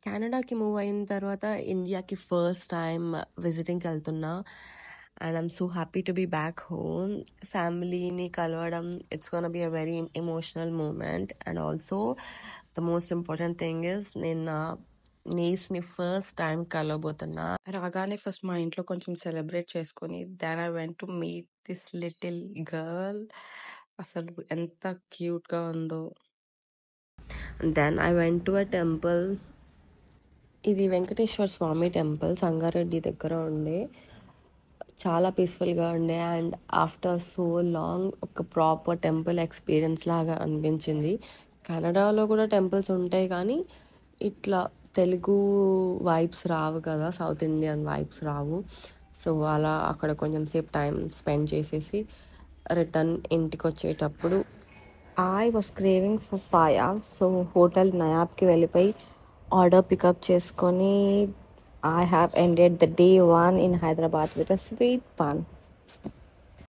కెనడాకి move అయిన తర్వాత ఇండియాకి ఫస్ట్ టైం విజిటింగ్కి వెళ్తున్నా. And I'm so happy to be back home. ఫ్యామిలీని కలవడం, it's gonna be a very emotional moment. And also the most important thing is నేను నా నీస్ని ఫస్ట్ టైం కలవబోతున్నా. రాగానే ఫస్ట్ మా ఇంట్లో కొంచెం సెలబ్రేట్ చేసుకొని then I went to meet this little girl. అసలు ఎంత క్యూట్గా ఉందో. Then I went to a temple. ఇది వెంకటేశ్వర స్వామి టెంపుల్ సంగారెడ్డి దగ్గర ఉండే. చాలా పీస్ఫుల్గా ఉండే. అండ్ ఆఫ్టర్ సో లాంగ్ ఒక ప్రాపర్ టెంపుల్ ఎక్స్పీరియన్స్ లాగా అనిపించింది. కెనడాలో కూడా టెంపుల్స్ ఉంటాయి కానీ ఇట్లా తెలుగు వైబ్స్ రావు కదా, సౌత్ ఇండియన్ వైబ్స్ రావు. సో అలా అక్కడ కొంచెం సేపు టైం స్పెండ్ చేసేసి రిటర్న్ ఇంటికి వచ్చేటప్పుడు I was craving for paya. So hotel నయాబ్కి వెళ్ళిపోయి ఆర్డర్ పికప్ చేసుకొని I have ended the day one in Hyderabad with a sweet bun.